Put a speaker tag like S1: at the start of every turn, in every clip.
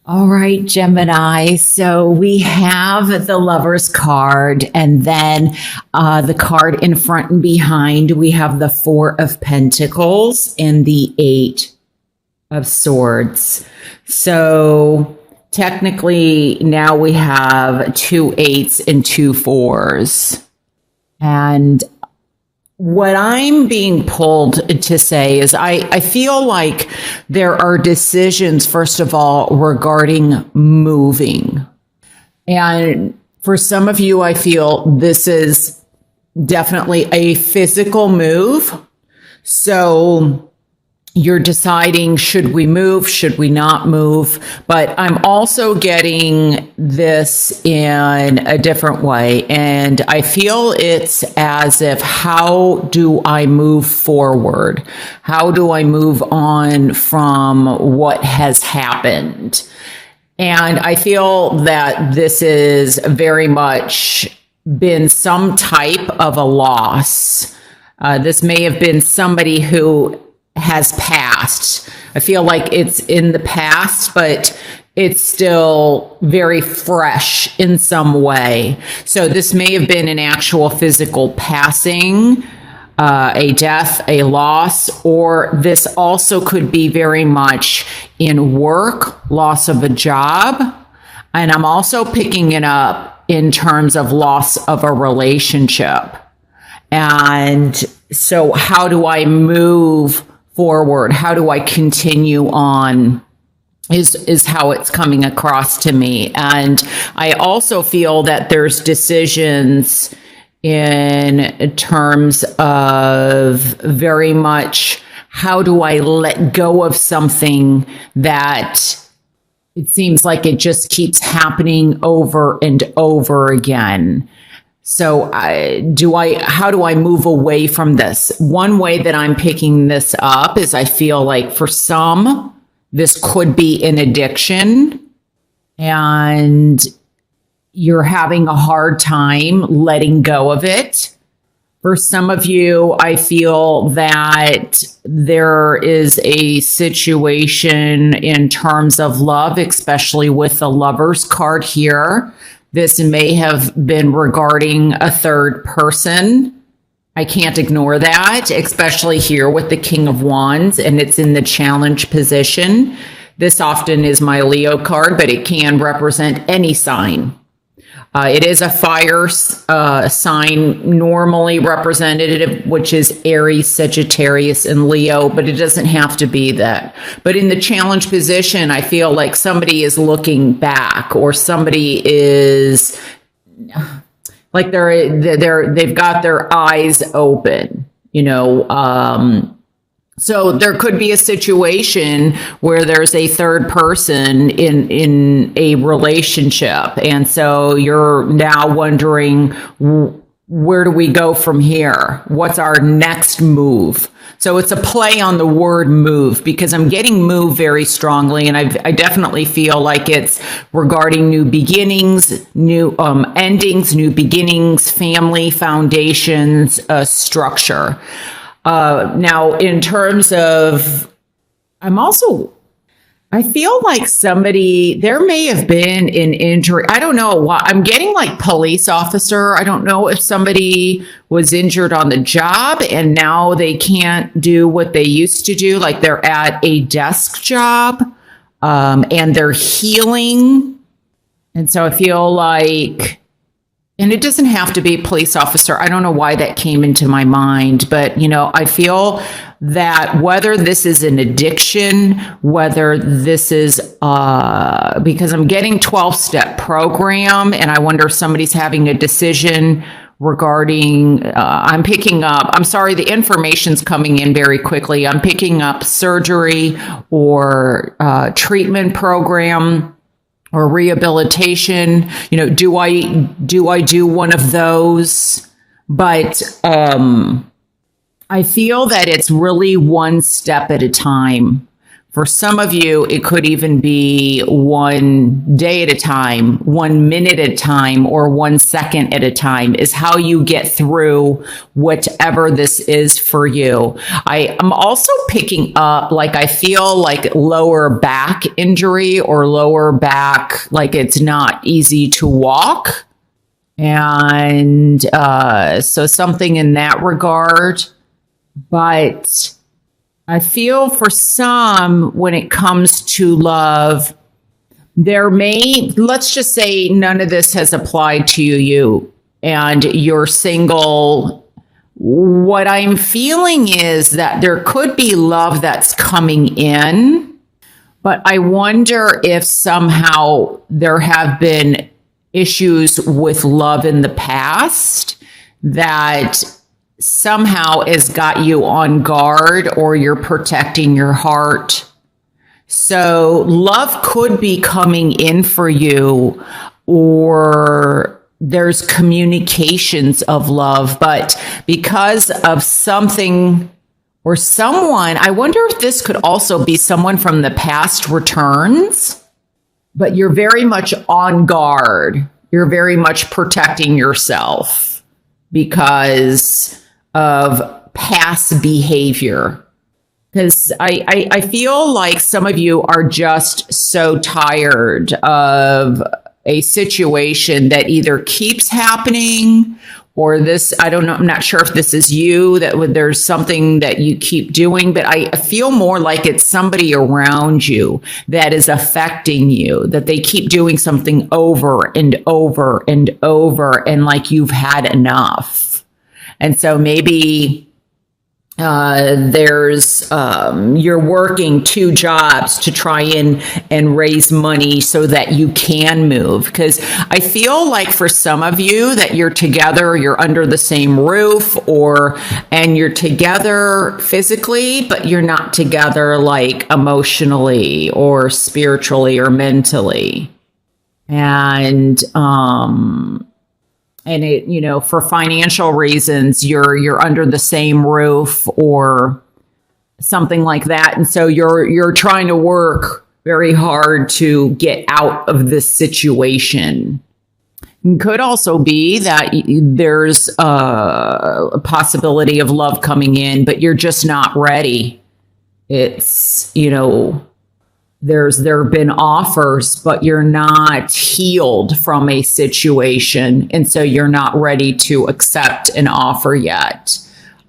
S1: All right, Gemini. So we have the Lover's card, and then the card in front and behind, we have the Four of Pentacles and the Eight of Swords. So technically now we have two eights and two fours. And what I'm being pulled to say is I feel like there are decisions, first of all, regarding moving. And for some of you, I feel this is definitely a physical move. So you're deciding, should we move? Should we not move? But I'm also getting this in a different way. And I feel it's as if, how do I move forward? How do I move on from what has happened? And I feel that this is very much been some type of a loss. This may have been somebody who has passed. I feel like it's in the past, but it's still very fresh in some way. So this may have been an actual physical passing, a death, a loss, or this also could be very much in work, loss of a job. And I'm also picking it up in terms of loss of a relationship. And so how do I move forward? How do I continue on is how it's coming across to me. And I also feel that there's decisions in terms of very much, how do I let go of something that it seems like it just keeps happening over and over again. So how do I move away from this? One way that I'm picking this up is I feel like for some, this could be an addiction and you're having a hard time letting go of it. For some of you, I feel that there is a situation in terms of love, especially with the Lover's card here. This may have been regarding a third person. I can't ignore that, especially here with the King of Wands, and it's in the challenge position. This often is my Leo card, but it can represent any sign. It is a fire sign, normally representative, which is Aries, Sagittarius, and Leo, but it doesn't have to be that. But in the challenge position, I feel like somebody is looking back, or somebody is like they've got their eyes open, so there could be a situation where there's a third person in a relationship. And so you're now wondering, where do we go from here? What's our next move? So it's a play on the word move, because I'm getting move very strongly. And I definitely feel like it's regarding new beginnings, new endings, new beginnings, family, foundations, structure. Now, in terms of, I feel like there may have been an injury. I don't know why. I'm getting like police officer. I don't know if somebody was injured on the job and now they can't do what they used to do. Like they're at a desk job, and they're healing. And so I feel like, and it doesn't have to be a police officer. I don't know why that came into my mind, but, I feel that whether this is an addiction, whether this is, because I'm getting 12-step program, and I wonder if somebody's having a decision regarding, I'm sorry, the information's coming in very quickly. I'm picking up surgery or treatment program or rehabilitation. Do I do one of those? But I feel that it's really one step at a time For some of you, it could even be 1 day at a time, 1 minute at a time, or 1 second at a time is how you get through whatever this is for you. I am also picking up, like, I feel like lower back injury or lower back, like it's not easy to walk. And so something in that regard. But I feel for some, when it comes to love, let's just say none of this has applied to you and you're single. What I'm feeling is that there could be love that's coming in, but I wonder if somehow there have been issues with love in the past that somehow has got you on guard, or you're protecting your heart. So love could be coming in for you, or there's communications of love, but because of something or someone, I wonder if this could also be someone from the past returns, but you're very much on guard. You're very much protecting yourself because of past behavior. Because I feel like some of you are just so tired of a situation that either keeps happening, or this, I don't know, I'm not sure if this is you, that there's something that you keep doing, but I feel more like it's somebody around you that is affecting you, that they keep doing something over and over and over, and like you've had enough. And so maybe you're working 2 jobs to try and raise money so that you can move. Because I feel like for some of you that you're together, you're under the same roof, and you're together physically, but you're not together like emotionally or spiritually or mentally. And it, for financial reasons, you're under the same roof or something like that. And so you're trying to work very hard to get out of this situation. It could also be that there's a possibility of love coming in, but you're just not ready. It's, there have been offers, but you're not healed from a situation. And so you're not ready to accept an offer yet.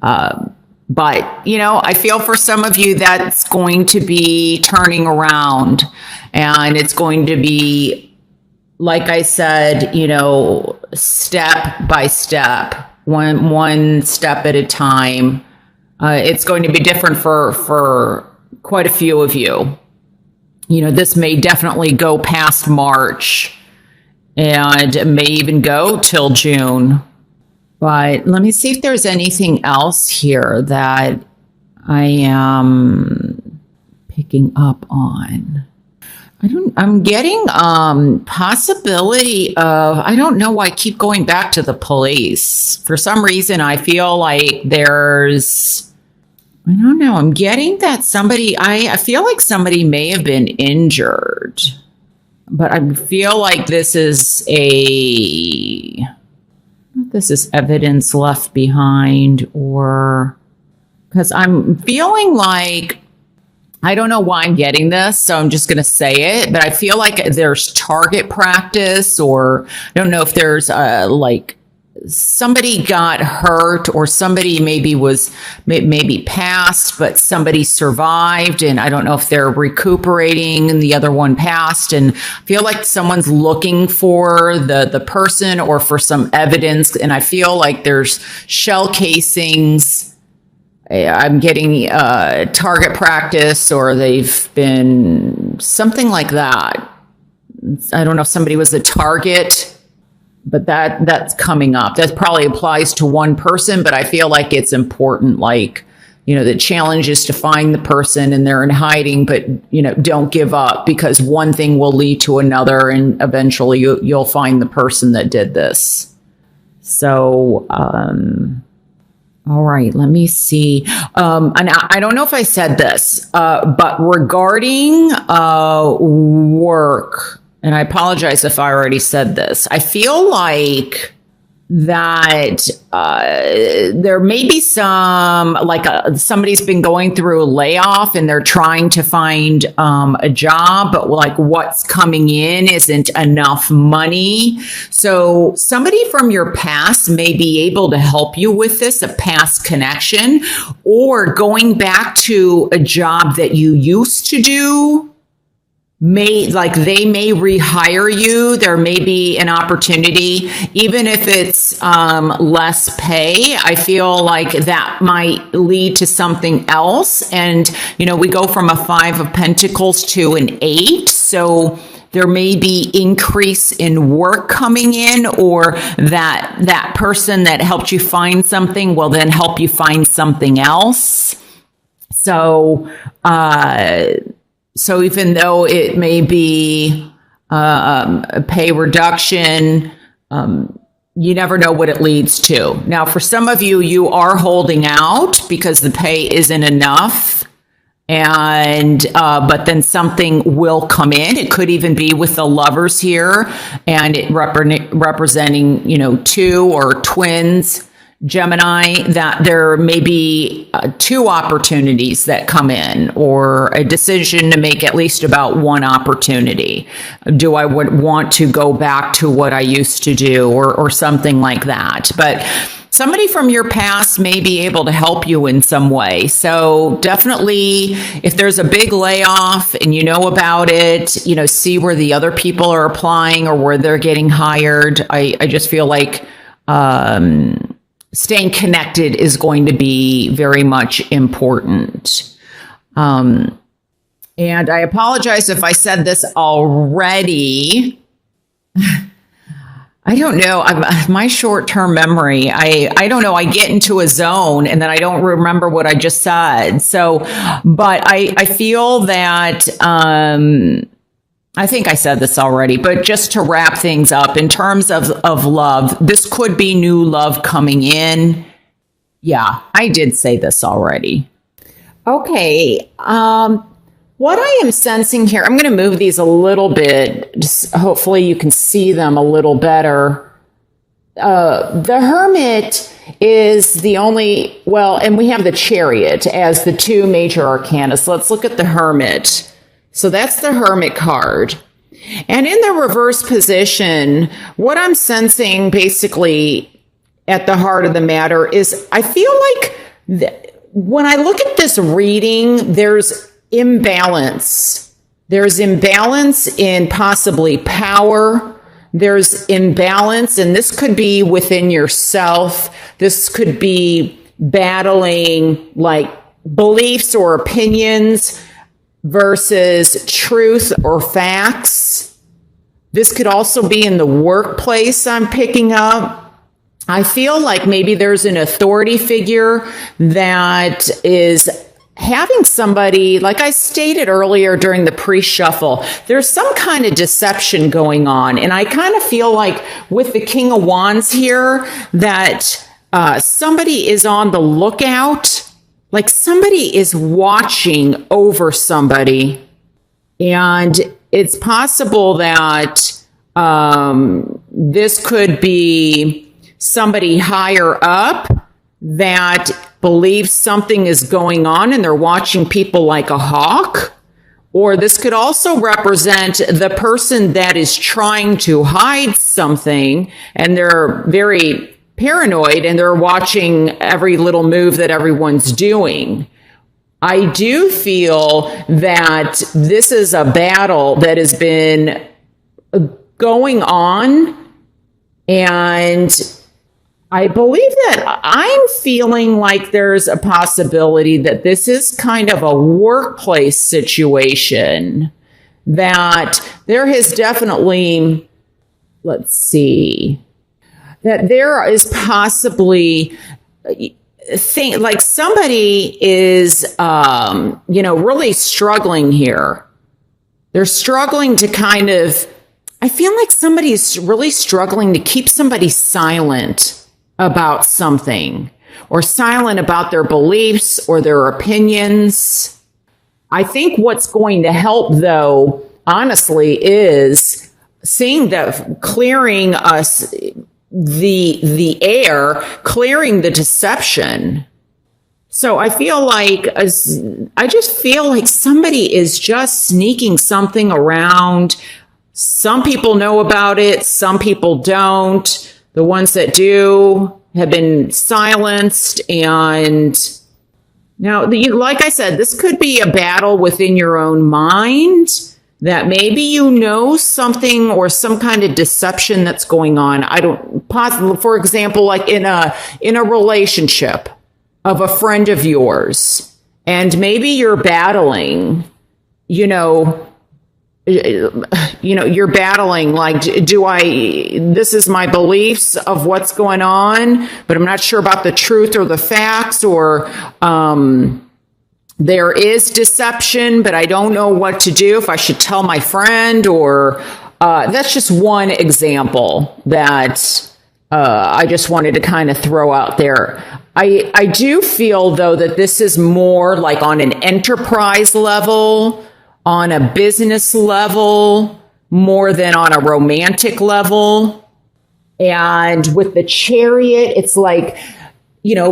S1: But, I feel for some of you that's going to be turning around, and it's going to be, like I said, step by step, one step at a time. It's going to be different for quite a few of you. This may definitely go past March, and it may even go till June. But let me see if there's anything else here that I am picking up on. I'm getting possibility of, I don't know why I keep going back to the police. For some reason, I feel like I don't know. I'm getting that I feel like somebody may have been injured, but I feel like this is evidence left behind, or because I'm feeling like, I don't know why I'm getting this, so I'm just going to say it, but I feel like there's target practice, or I don't know if there's somebody got hurt, or somebody maybe passed, but somebody survived, and I don't know if they're recuperating and the other one passed, and I feel like someone's looking for the person or for some evidence, and I feel like there's shell casings. I'm getting target practice, or they've been something like that. I don't know if somebody was a target, but that's coming up. That probably applies to one person, but I feel like it's important. Like, the challenge is to find the person, and they're in hiding, but, don't give up, because one thing will lead to another, and eventually you'll find the person that did this. So, All right, let me see. And I don't know if I said this, but regarding work, and I apologize if I already said this, I feel like that there may be some, like somebody's been going through a layoff and they're trying to find a job, but like what's coming in isn't enough money. So somebody from your past may be able to help you with this, a past connection, or going back to a job that you used to do. They may rehire you. There may be an opportunity, even if it's less pay. I feel like that might lead to something else. And, we go from a 5 of Pentacles to an 8. So there may be increase in work coming in, or that person that helped you find something will then help you find something else. So even though it may be a pay reduction, you never know what it leads to. Now, for some of you, you are holding out because the pay isn't enough. And but then something will come in. It could even be with the Lovers here, and it representing 2 or twins, Gemini, that there may be 2 opportunities that come in, or a decision to make at least about one opportunity. Do I would want to go back to what I used to do, or something like that. But somebody from your past may be able to help you in some way. So definitely, if there's a big layoff and you know about it, see where the other people are applying or where they're getting hired. I just feel like staying connected is going to be very much important. And I apologize if I said this already. I don't know. My short-term memory, I don't know. I get into a zone and then I don't remember what I just said. So, but I feel that, I think I said this already, but just to wrap things up in terms of love, this could be new love coming in. Yeah, I did say this already. Okay. What I am sensing here, I'm going to move these a little bit. Just hopefully you can see them a little better. The Hermit is the only, and we have the Chariot as the 2 major arcana. So let's look at the Hermit. So that's the Hermit card. And in the reverse position, what I'm sensing basically at the heart of the matter is I feel like when I look at this reading, there's imbalance. There's imbalance in possibly power. There's imbalance, and this could be within yourself. This could be battling like beliefs or opinions versus truth or facts. This could also be in the workplace I'm picking up. I feel like maybe there's an authority figure that is having somebody, like I stated earlier during the pre-shuffle, there's some kind of deception going on. And I kind of feel like with the King of Wands here that somebody is on the lookout. Like somebody is watching over somebody, and it's possible that this could be somebody higher up that believes something is going on and they're watching people like a hawk. Or this could also represent the person that is trying to hide something and they're very paranoid and they're watching every little move that everyone's doing. I do feel that this is a battle that has been going on, and I believe that I'm feeling like there's a possibility that this is kind of a workplace situation, that there has definitely, let's see, that there is possibly like somebody is, really struggling here. They're struggling to kind of, I feel like somebody's really struggling to keep somebody silent about something. or silent about their beliefs or their opinions. I think what's going to help, though, honestly, is seeing that clearing us the air, clearing the deception. So I feel like I just feel like somebody is just sneaking something around. Some people know about it, some people don't. The ones that do have been silenced. And now, like I said, this could be a battle within your own mind, that maybe you know something or some kind of deception that's going on. I don't possibly, for example, like in a relationship of a friend of yours, and maybe you're battling, you're battling, like, this is my beliefs of what's going on, but I'm not sure about the truth or the facts, or there is deception, but I don't know what to do, if I should tell my friend, or that's just one example that I just wanted to kind of throw out there. I do feel, though, that this is more like on an enterprise level, on a business level, more than on a romantic level. And with the Chariot, it's like,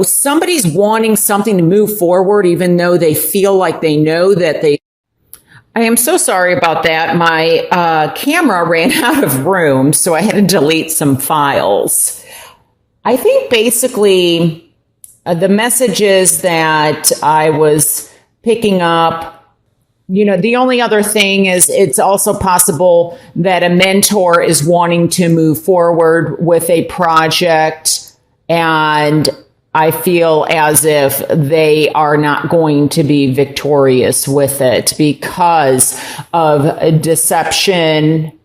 S1: somebody's wanting something to move forward, even though they feel like they know that they... I am so sorry about that. My camera ran out of room, so I had to delete some files. I think basically the messages that I was picking up, the only other thing is it's also possible that a mentor is wanting to move forward with a project, and I feel as if they are not going to be victorious with it because of deception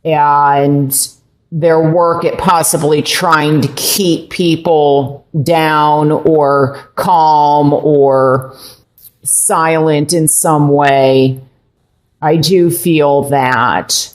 S1: and their work at possibly trying to keep people down or calm or silent in some way. I do feel that